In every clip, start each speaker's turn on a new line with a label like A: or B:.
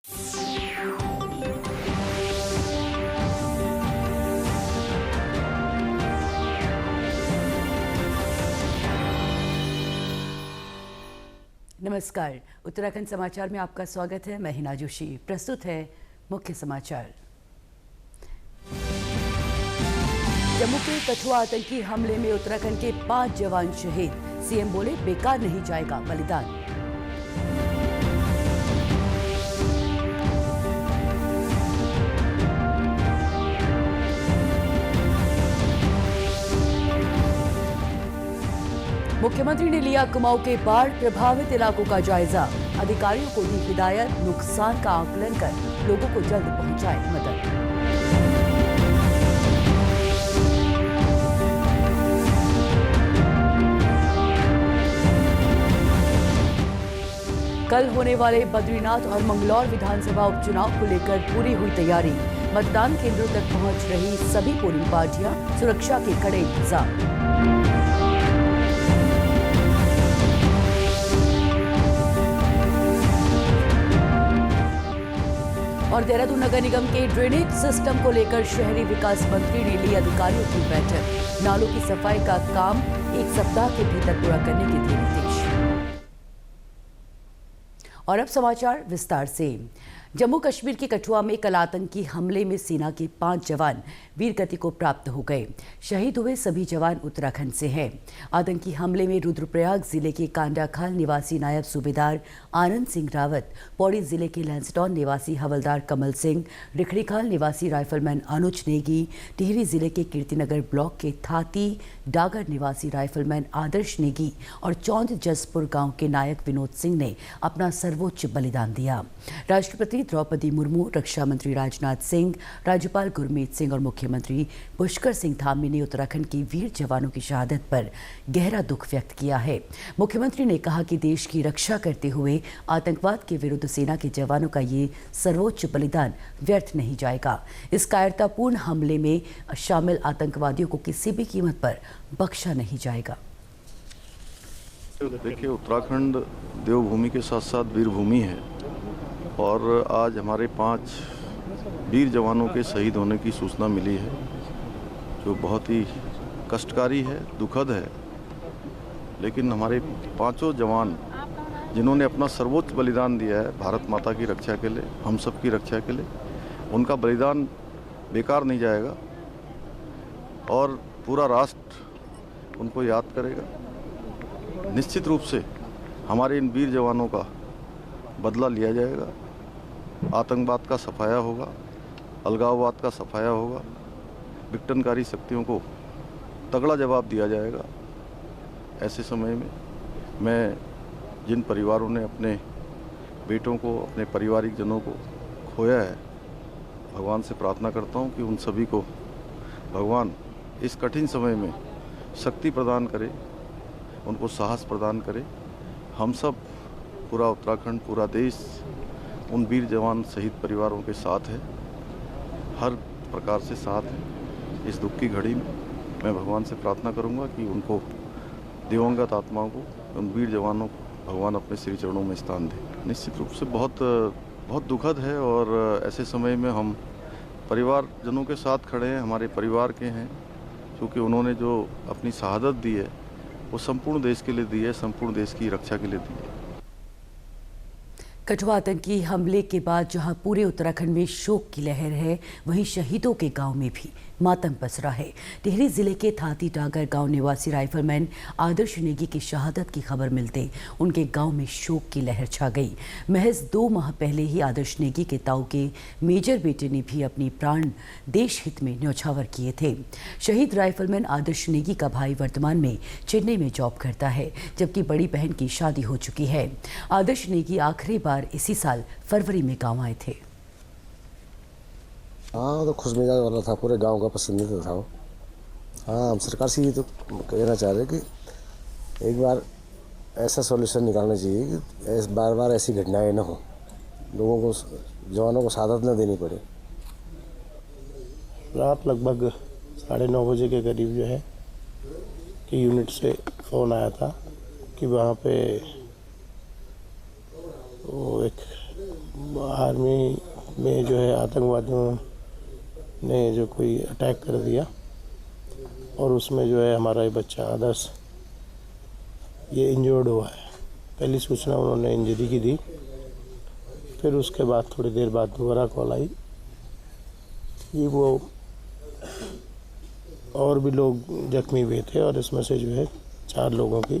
A: नमस्कार, उत्तराखंड समाचार में आपका स्वागत है। मैं हिना जोशी। प्रस्तुत है मुख्य समाचार। जम्मू के कठुआ आतंकी हमले में उत्तराखंड के 5 जवान शहीद। सीएम बोले बेकार नहीं जाएगा बलिदान। मुख्यमंत्री ने लिया कुमाऊं के बाढ़ प्रभावित इलाकों का जायजा। अधिकारियों को दी हिदायत, नुकसान का आकलन कर लोगों को जल्द पहुंचाए मदद। कल होने वाले बद्रीनाथ और मंगलौर विधानसभा उपचुनाव को लेकर पूरी हुई तैयारी। मतदान केंद्रों तक पहुंच रही सभी पोलिंग पार्टियां, सुरक्षा के कड़े इंतजाम। और देहरादून नगर निगम के ड्रेनेज सिस्टम को लेकर शहरी विकास मंत्री ने ली अधिकारियों की बैठक। नालों की सफाई का काम 1 सप्ताह के भीतर पूरा करने के दिए निर्देश। और अब समाचार विस्तार से। जम्मू कश्मीर के कठुआ में कल आतंकी हमले में सेना के 5 जवान वीरगति को प्राप्त हो गए। शहीद हुए सभी जवान उत्तराखंड से हैं। आतंकी हमले में रुद्रप्रयाग जिले के कांडाखाल निवासी नायब सूबेदार आनंद सिंह रावत, पौड़ी जिले के लैंसडौन निवासी हवलदार कमल सिंह, रिखड़ीखाल निवासी राइफलमैन अनुज नेगी, टिहरी जिले के कीर्तिनगर ब्लॉक के थाती डागर निवासी राइफलमैन आदर्श नेगी और चौंद जसपुर गांव के नायक विनोद सिंह ने अपना सर्वोच्च बलिदान दिया। राष्ट्रपति द्रौपदी मुर्मू, रक्षा मंत्री राजनाथ सिंह, राज्यपाल गुरमीत सिंह और मुख्यमंत्री पुष्कर सिंह धामी ने उत्तराखंड के वीर जवानों की शहादत पर गहरा दुख व्यक्त किया है। मुख्यमंत्री ने कहा कि देश की रक्षा करते हुए आतंकवाद के विरुद्ध सेना के जवानों का ये सर्वोच्च बलिदान व्यर्थ नहीं जाएगा। इस कायरतापूर्ण हमले में शामिल आतंकवादियों को किसी भी कीमत पर बख्शा नहीं जाएगा।
B: देखिए, उत्तराखंड देवभूमि के साथ साथ वीरभूमि है और आज हमारे 5 वीर जवानों के शहीद होने की सूचना मिली है, जो बहुत ही कष्टकारी है, दुखद है। लेकिन हमारे 5 जवान जिन्होंने अपना सर्वोच्च बलिदान दिया है भारत माता की रक्षा के लिए, हम सब की रक्षा के लिए, उनका बलिदान बेकार नहीं जाएगा और पूरा राष्ट्र उनको याद करेगा। निश्चित रूप से हमारे इन वीर जवानों का बदला लिया जाएगा। आतंकवाद का सफाया होगा, अलगाववाद का सफाया होगा, विघटनकारी शक्तियों को तगड़ा जवाब दिया जाएगा। ऐसे समय में मैं जिन परिवारों ने अपने बेटों को, अपने पारिवारिक जनों को खोया है, भगवान से प्रार्थना करता हूं कि उन सभी को भगवान इस कठिन समय में शक्ति प्रदान करे, उनको साहस प्रदान करे। हम सब, पूरा उत्तराखंड, पूरा देश उन वीर जवान शहीद परिवारों के साथ है, हर प्रकार से साथ है। इस दुख की घड़ी में मैं भगवान से प्रार्थना करूंगा कि उनको, दिवंगत आत्माओं को, उन वीर जवानों को भगवान अपने श्री चरणों में स्थान दे। निश्चित रूप से बहुत दुखद है और ऐसे समय में हम परिवारजनों के साथ खड़े हैं, हमारे परिवार के हैं, क्योंकि उन्होंने जो अपनी शहादत दी है वो संपूर्ण देश के लिए दी है, संपूर्ण देश की रक्षा के लिए दी है।
A: कठुआ आतंकी हमले के बाद जहां पूरे उत्तराखंड में शोक की लहर है, वहीं शहीदों के गांव में भी मातम पसरा है। टिहरी जिले के थाती डागर गांव निवासी राइफलमैन आदर्श नेगी की शहादत की खबर मिलते उनके गांव में शोक की लहर छा गई। महज 2 माह पहले ही आदर्श नेगी के ताऊ के मेजर बेटे ने भी अपनी प्राण देश हित में न्यौछावर किए थे। शहीद राइफलमैन आदर्श नेगी का भाई वर्तमान में चेन्नई में जॉब करता है, जबकि बड़ी बहन की शादी हो चुकी है। आदर्श नेगी आखिरी बार इसी साल फरवरी में गाँव आए थे।
C: हाँ, तो खुश मिजाज वाला था, पूरे गांव का पसंदीदा था वो। हाँ, हम सरकार से ये तो कहना चाह रहे कि एक बार ऐसा सॉल्यूशन निकालना चाहिए कि बार बार ऐसी घटनाएं न हो, लोगों को, जवानों को शहादत न देनी पड़े।
D: रात लगभग 9:30 बजे के करीब जो है कि यूनिट से फ़ोन आया था कि वहाँ पे वो एक आर्मी में जो है आतंकवादियों ने जो कोई अटैक कर दिया और उसमें जो है हमारा ये बच्चा आदर्श ये इंजर्ड हुआ है। पहली सूचना उन्होंने इंजरी की दी, फिर उसके बाद थोड़ी देर बाद दोबारा कॉल आई कि वो और भी लोग जख्मी हुए थे और इसमें से जो है 4 लोगों की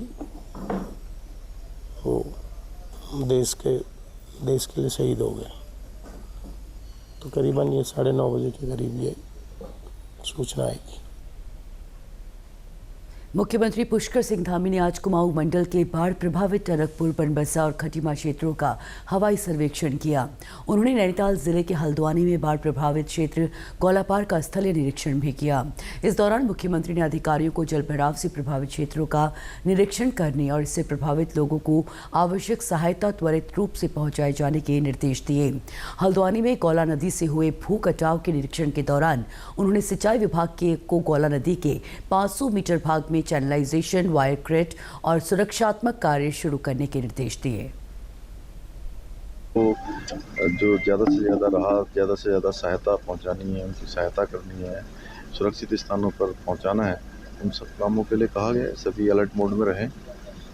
D: वो देश के लिए शहीद हो गए। तो करीबन ये 9:30 बजे के करीब ये सूचना आएगी।
A: मुख्यमंत्री पुष्कर सिंह धामी ने आज कुमाऊं मंडल के बाढ़ प्रभावित टनकपुर, बनबसा और खटीमा क्षेत्रों का हवाई सर्वेक्षण किया। उन्होंने नैनीताल जिले के हल्द्वानी में बाढ़ प्रभावित क्षेत्र कौलापार का स्थलीय निरीक्षण भी किया। इस दौरान मुख्यमंत्री ने अधिकारियों को जलभराव से प्रभावित क्षेत्रों का निरीक्षण करने और इससे प्रभावित लोगों को आवश्यक सहायता त्वरित रूप से पहुंचाए जाने के निर्देश दिए। हल्द्वानी में कौला नदी से हुए भू कटाव के निरीक्षण के दौरान उन्होंने सिंचाई विभाग को कौला नदी के 500 मीटर भाग में चैनलाइजेशन, वायर क्रेट और सुरक्षात्मक कार्य शुरू करने के निर्देश दिए।
B: तो जो ज़्यादा से ज़्यादा राहत, ज़्यादा से ज़्यादा सहायता पहुंचानी है, उनकी सहायता करनी है, सुरक्षित स्थानों पर पहुंचाना है, उन सब कामों के लिए कहा गया है। सभी अलर्ट मोड में रहें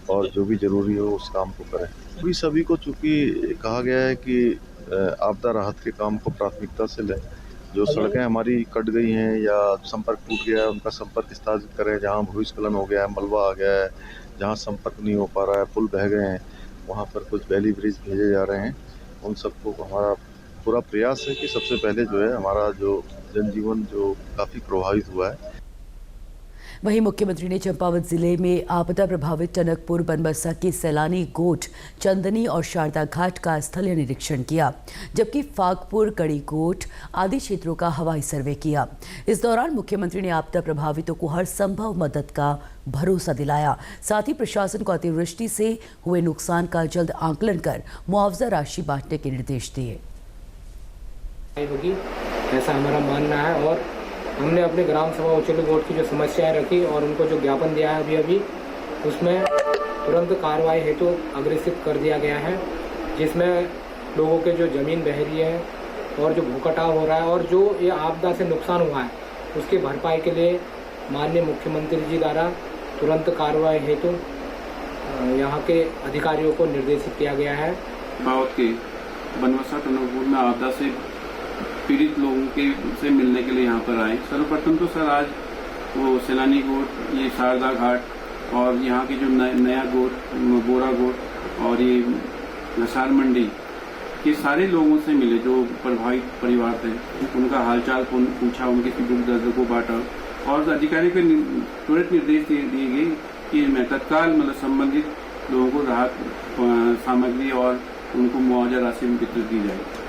B: और जो भी ज़रूरी हो उस काम को करें। अभी सभी को चूँकि कहा गया है कि आपदा राहत के काम को प्राथमिकता से लें। जो सड़कें हमारी कट गई हैं या संपर्क टूट गया है उनका संपर्क स्थापित करें। जहाँ भूस्खलन हो गया है, मलबा आ गया है, जहाँ संपर्क नहीं हो पा रहा है, पुल बह गए हैं, वहाँ पर कुछ वैली ब्रिज भेजे जा रहे हैं। उन सबको हमारा पूरा प्रयास है कि सबसे पहले जो है हमारा जो जनजीवन जो काफ़ी प्रभावित हुआ है।
A: वहीं मुख्यमंत्री ने चंपावत जिले में आपदा प्रभावित टनकपुर, बनबसा के सैलानी गोठ, चंदनी और शारदा घाट का स्थलीय निरीक्षण किया, जबकि फागपुर, कड़ी गोठ आदि क्षेत्रों का हवाई सर्वे किया। इस दौरान मुख्यमंत्री ने आपदा प्रभावितों को हर संभव मदद का भरोसा दिलाया। साथ ही प्रशासन को अतिवृष्टि से हुए नुकसान का जल्द आकलन कर मुआवजा राशि बांटने के निर्देश दिए।
E: ऐसा हमारा मानना है और हमने अपने ग्राम सभा उचेली गोठ की जो समस्याएं रखी और उनको जो ज्ञापन दिया है अभी उसमें तुरंत कार्रवाई हेतु अग्रेसित कर दिया गया है, जिसमें लोगों के जो ज़मीन बह रही है और जो भूकटाव हो रहा है और जो ये आपदा से नुकसान हुआ है उसकी भरपाई के लिए माननीय मुख्यमंत्री जी द्वारा तुरंत कार्रवाई हेतु यहाँ के अधिकारियों को निर्देशित किया गया है।
F: चंपावत के बनबसा टनकपुर में आपदा से पीड़ित लोगों के से मिलने के लिए यहाँ पर आए। सर्वप्रथम तो सर आज वो सैलानी गोठ, ये शारदा घाट और यहाँ की जो नया गोठ, बोरा गोठ और ये नसार मंडी के सारे लोगों से मिले जो प्रभावित परिवार थे। उनका हालचाल पूछा, उनके दुख दर्द को बांटा और अधिकारी को तुरंत निर्देश दिए गए कि तत्काल संबंधित लोगों को राहत सामग्री और उनको मुआवजा राशि वितरित की जाए।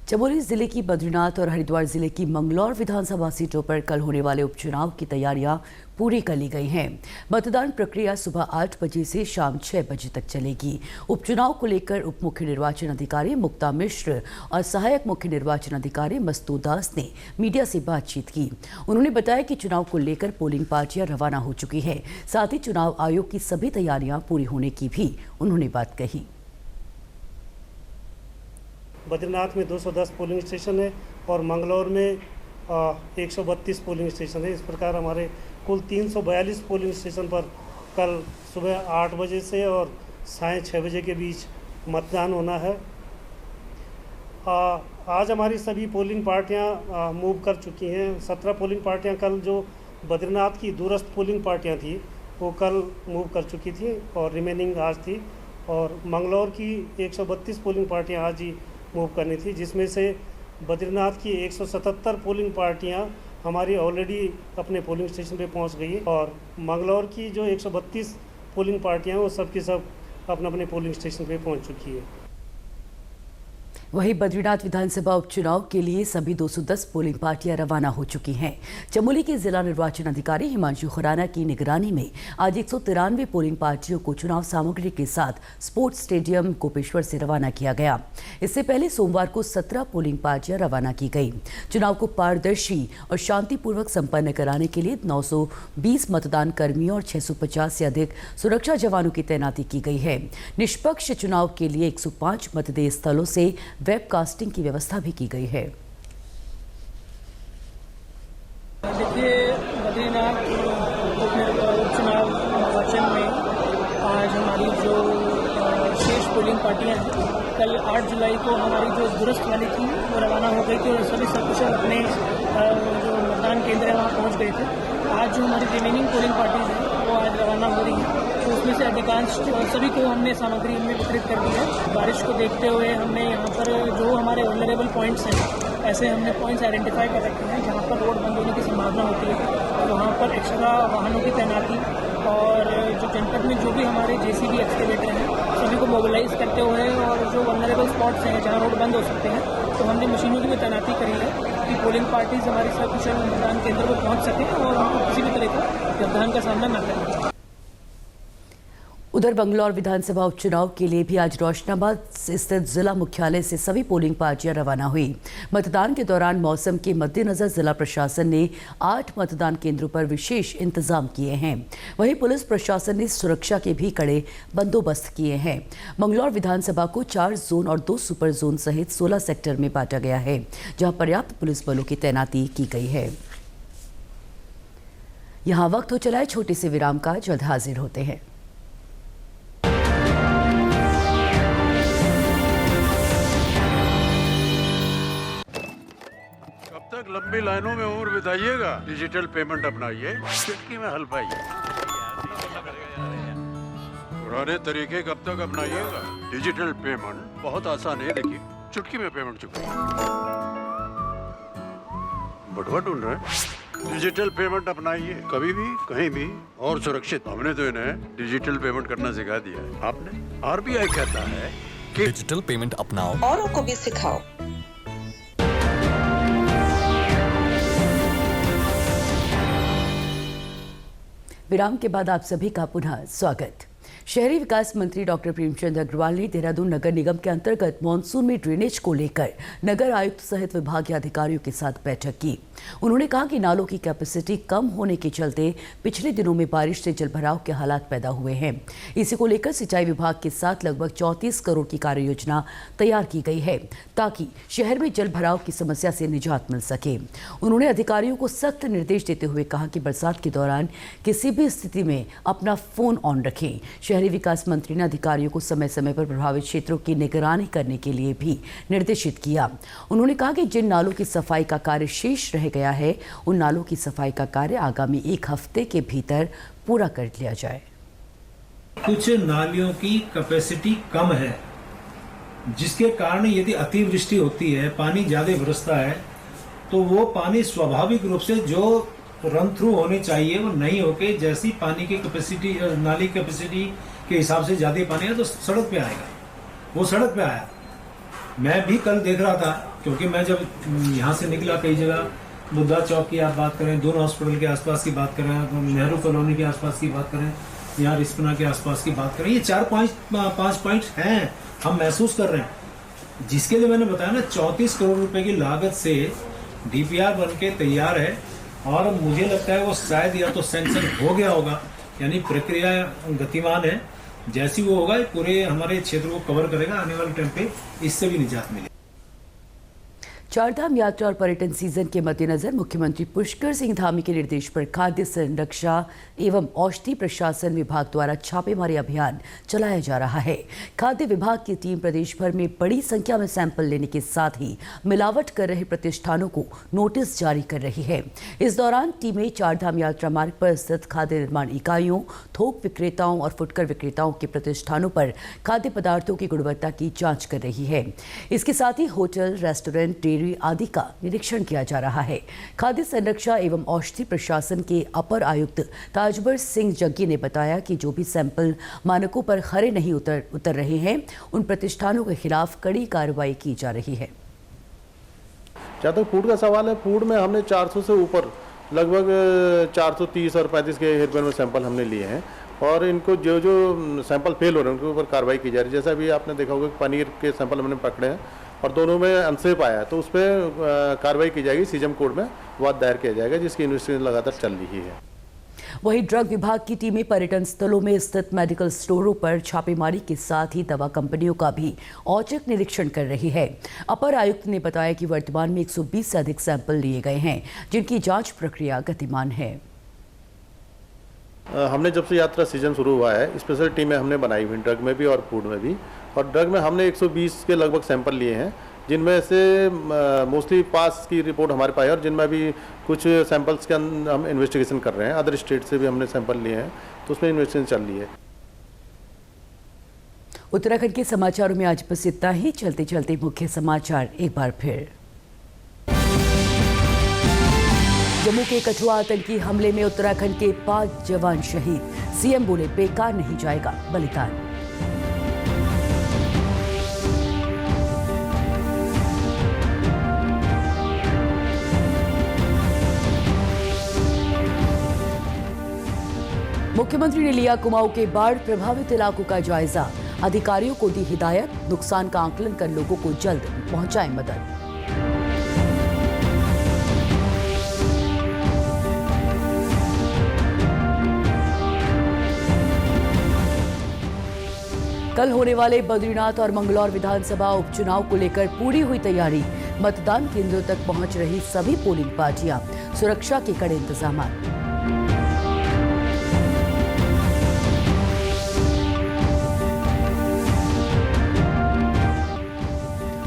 A: चमोली जिले की बद्रीनाथ और हरिद्वार जिले की मंगलौर विधानसभा सीटों पर कल होने वाले उपचुनाव की तैयारियां पूरी कर ली गई हैं। मतदान प्रक्रिया सुबह 8 बजे से शाम 6 बजे तक चलेगी। उपचुनाव को लेकर उप मुख्य निर्वाचन अधिकारी मुक्ता मिश्र और सहायक मुख्य निर्वाचन अधिकारी मस्तूर दास ने मीडिया से बातचीत की। उन्होंने बताया कि चुनाव को लेकर पोलिंग पार्टियां रवाना हो चुकी है। साथ ही चुनाव आयोग की सभी तैयारियां पूरी होने की भी उन्होंने बात कही।
G: बद्रीनाथ में 210 पोलिंग स्टेशन है और मंगलौर में 132 पोलिंग स्टेशन है। इस प्रकार हमारे कुल 342 पोलिंग स्टेशन पर कल सुबह 8 बजे से और साढ़े 6 बजे के बीच मतदान होना है। आज हमारी सभी पोलिंग पार्टियां मूव कर चुकी हैं। 17 पोलिंग पार्टियां कल जो बद्रीनाथ की दूरस्थ पोलिंग पार्टियां थी वो कल मूव कर चुकी थी और रिमेनिंग आज थी। और मंगलौर की 132 पोलिंग पार्टियां आज ही मूव करनी थी, जिसमें से बद्रीनाथ की 177 पोलिंग पार्टियां हमारी ऑलरेडी अपने पोलिंग स्टेशन पे पहुंच गई है और मंगलौर की जो 132 पोलिंग पार्टियां हैं वो सब की सब अपने पोलिंग स्टेशन पे पहुंच चुकी है।
A: वहीं बद्रीनाथ विधानसभा उपचुनाव के लिए सभी 210 पोलिंग पार्टियां रवाना हो चुकी हैं। चमोली के जिला निर्वाचन अधिकारी हिमांशु खुराना की निगरानी में आज 193 पोलिंग पार्टियों को चुनाव सामग्री के साथ स्पोर्ट्स स्टेडियम गोपेश्वर से रवाना किया गया। इससे पहले सोमवार को 17 पोलिंग पार्टियां रवाना की गई। चुनाव को पारदर्शी और शांतिपूर्वक संपन्न कराने के लिए 920 मतदान कर्मियों और 650 से अधिक सुरक्षा जवानों की तैनाती की गई है। निष्पक्ष चुनाव के लिए 105 मतदेय स्थलों से वेबकास्टिंग की व्यवस्था भी की गई है।
H: देखिए, बद्रीनाथ उपचुनाव निर्वाचन में आज हमारी जो शेष पोलिंग पार्टियां हैं, कल 8 जुलाई को हमारी जो दुरुस्त वाली थी वो रवाना हो गई थी और सभी सकुशल अपने जो मतदान केंद्र है वहाँ पहुँच गए थे। आज जो हमारी रिमेनिंग पोलिंग पार्टीज हैं वो आज रवाना हो रही हैं, तो उसमें से अधिकांश सभी को हमने सामग्री इनमें वितरित कर दी है। बारिश को देखते हुए हमने यहाँ पर जो हमारे वल्नरेबल पॉइंट्स हैं, ऐसे हमने पॉइंट्स आइडेंटिफाई कर रखे हैं जहाँ पर रोड बंद होने की संभावना होती है, तो वहाँ पर एक्स्ट्रा वाहनों की तैनाती और जो जनपद में जो भी हमारे जेसीबी एक्सकेवेटर हैं सभी को मोबिलाइज करते हुए और जो वल्नरेबल स्पॉट्स हैं जहाँ रोड बंद हो सकते हैं तो हमने मशीनों की भी तैनाती करी है कि पोलिंग पार्टीज हमारी सकुशल मतदान केंद्र पर पहुँच सकें और उनको किसी भी तरह का व्यवधान का सामना न करें।
A: उधर बंगलौर विधानसभा उपचुनाव के लिए भी आज रोशनाबाद स्थित जिला मुख्यालय से सभी पोलिंग पार्टियां रवाना हुई। मतदान के दौरान मौसम के मद्देनजर जिला प्रशासन ने 8 मतदान केंद्रों पर विशेष इंतजाम किए हैं। वहीं पुलिस प्रशासन ने सुरक्षा के भी कड़े बंदोबस्त किए हैं। बंगलौर विधानसभा को 4 जोन और 2 सुपर जोन सहित 16 सेक्टर में बांटा गया है, जहां पर्याप्त पुलिस बलों की तैनाती की गई है। यहाँ वक्त हो चला है छोटे से विराम का, जल्द हाजिर होते हैं।
I: तक लंबी लाइनों में उम्र बिताइएगा, डिजिटल पेमेंट अपनाइए, चुटकी में हल पाइए। पुराने तरीके कब तक अपनाइएगा? डिजिटल पेमेंट बहुत आसान है, देखिए चुटकी में पेमेंट चुकाइए। बटुआ ढूंढ रहे हैं? डिजिटल पेमेंट अपनाइए, कभी भी कहीं भी और सुरक्षित। हमने तो इन्हें डिजिटल पेमेंट करना सिखा दिया है। आपने? आरबीआई कहता है कि
J: डिजिटल पेमेंट अपनाओ,
K: औरों को भी सिखाओ।
A: विराम के बाद आप सभी का पुनः स्वागत। शहरी विकास मंत्री डॉक्टर प्रेमचंद अग्रवाल ने देहरादून नगर निगम के अंतर्गत मानसून में ड्रेनेज को लेकर नगर आयुक्त सहित विभागीय अधिकारियों के साथ बैठक की। उन्होंने कहा कि नालों की कैपेसिटी कम होने के चलते पिछले दिनों में बारिश से जलभराव के हालात पैदा हुए हैं। इसी को लेकर सिंचाई विभाग के साथ लगभग 34 करोड़ की कार्य योजना तैयार की गई है, ताकि शहर में जलभराव की समस्या से निजात मिल सके। उन्होंने अधिकारियों को सख्त निर्देश देते हुए कहा कि बरसात के दौरान किसी भी स्थिति में अपना फोन ऑन रखें। शहरी विकास मंत्री ने अधिकारियों को समय समय पर प्रभावित क्षेत्रों की निगरानी करने के लिए भी निर्देशित किया। उन्होंने कहा कि जिन नालों की सफाई का कार्य शेष रह गया है, उन नालों की सफाई का कार्य आगामी 1 हफ्ते के भीतर पूरा कर लिया जाए।
L: कुछ नालियों की कैपेसिटी कम है, जिसके कारण यदि अतिवृष्टि होती है, पानी ज्यादा बरसता है, तो वो पानी स्वाभाविक रूप से जो रन थ्रू होने चाहिए वो नहीं होके, जैसी पानी की कैपेसिटी, नाली कैपेसिटी के हिसाब से ज्यादा पानी है तो सड़क पे आएगा। वो सड़क पे आया। मैं भी कल देख रहा था, क्योंकि मैं जब यहाँ से निकला, कई जगह बुद्धा चौक की आप बात करें, दोनों हॉस्पिटल के आसपास की बात करें, नेहरू कॉलोनी के आसपास की बात करें, यहाँ रिस्पना के आसपास की बात करें, ये 4-5 पॉइंट हैं, हम महसूस कर रहे हैं। जिसके लिए मैंने बताया ना, 34 करोड़ रुपए की लागत से डीपीआर बन के तैयार है और मुझे लगता है वो शायद या तो सैंक्शन हो गया होगा, यानी प्रक्रिया गतिमान है। जैसी वो होगा पूरे हमारे क्षेत्र को कवर करेगा, आने वाले टाइम पे इससे भी निजात मिलेगी।
A: चारधाम यात्रा और पर्यटन सीजन के मद्देनजर मुख्यमंत्री पुष्कर सिंह धामी के निर्देश पर खाद्य संरक्षा एवं औषधि प्रशासन विभाग द्वारा छापेमारी अभियान चलाया जा रहा है। खाद्य विभाग की टीम प्रदेश भर में बड़ी संख्या में सैंपल लेने के साथ ही मिलावट कर रहे प्रतिष्ठानों को नोटिस जारी कर रही है। इस दौरान टीमें चारधाम यात्रा मार्ग पर स्थित खाद्य निर्माण इकाइयों, थोक विक्रेताओं और फुटकर विक्रेताओं के प्रतिष्ठानों पर खाद्य पदार्थों की गुणवत्ता की जाँच कर रही है। इसके साथ ही होटल, रेस्टोरेंट, सामग्री आदि का निरीक्षण किया जा रहा है। खाद्य संरक्षण एवं औषधि प्रशासन के अपर आयुक्त ताजबर सिंह जग्गी ने बताया कि जो भी सैंपल मानकों पर खरे नहीं उतर रहे हैं, उन प्रतिष्ठानों के खिलाफ कड़ी कार्रवाई की जा रही है।
D: जहाँ तक फूड का सवाल है, फूड में हमने 400 से ऊपर लगभग 430 और 35 के हेरफेर में सैंपल हमने लिए हैं और इनको जो सैंपल फेल हो रहे हैं उनके ऊपर कार्रवाई की जा रही है। जैसा अभी आपने देखा होगा कि पनीर के सैंपल हमने पकड़े हैं और दोनों में अनसेफ आया है, तो उस पर कार्रवाई की जाएगी। सीजम कोर्ट में वाद दायर किया जाएगा, जिसकी इन्वेस्टिगेशन लगातार चल रही है।
A: वहीं ड्रग विभाग की टीमें पर्यटन स्थलों में स्थित मेडिकल स्टोरों पर छापेमारी के साथ ही दवा कंपनियों का भी औचक निरीक्षण कर रही है। अपर आयुक्त ने बताया कि वर्तमान में 120 से अधिक सैंपल लिए गए हैं, जिनकी जांच प्रक्रिया गतिमान है।
D: हमने जब से यात्रा सीजन शुरू हुआ है, स्पेशल टीमें हमने बनाई हुई ड्रग में भी और फूड में भी, और ड्रग में हमने 120 के लगभग सैंपल लिए हैं, जिनमें से मोस्टली पास की रिपोर्ट हमारे पास है और जिनमें भी कुछ सैंपल्स के हम इन्वेस्टिगेशन कर रहे हैं। अदर स्टेट से भी हमने सैंपल लिए हैं, तो उसमें इन्वेस्टिगेशन चल रही है।
A: उत्तराखंड के समाचारों में आज बस इतना ही। चलते चलते मुख्य समाचार एक बार फिर। जम्मू के कठुआ आतंकी हमले में उत्तराखंड के 5 जवान शहीद। सीएम बोले बेकार नहीं जाएगा बलिदान। मुख्यमंत्री ने लिया कुमाऊं के बाढ़ प्रभावित इलाकों का जायजा। अधिकारियों को दी हिदायत, नुकसान का आकलन कर लोगों को जल्द पहुंचाएं मदद। कल होने वाले बद्रीनाथ और मंगलौर विधानसभा उपचुनाव को लेकर पूरी हुई तैयारी। मतदान केंद्रों तक पहुंच रही सभी पोलिंग पार्टियां, सुरक्षा के कड़े इंतजाम।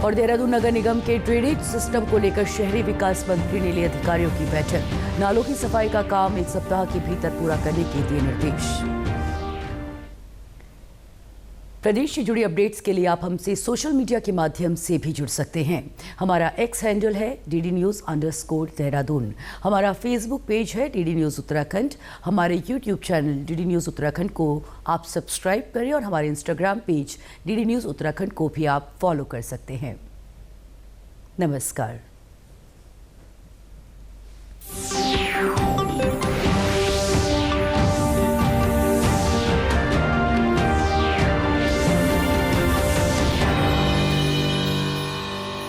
A: और देहरादून नगर निगम के ड्रेनेज सिस्टम को लेकर शहरी विकास मंत्री ने ली अधिकारियों की बैठक। नालों की सफाई का काम 1 सप्ताह के भीतर पूरा करने के दिए निर्देश। प्रदेश से जुड़ी अपडेट्स के लिए आप हमसे सोशल मीडिया के माध्यम से भी जुड़ सकते हैं। हमारा एक्स हैंडल है DD_News_देहरादून। हमारा फेसबुक पेज है DD न्यूज़ उत्तराखंड। हमारे YouTube channel DD news Uttarakhand को आप सब्सक्राइब करें और हमारे Instagram page DD news Uttarakhand को भी आप फॉलो कर सकते हैं। नमस्कार।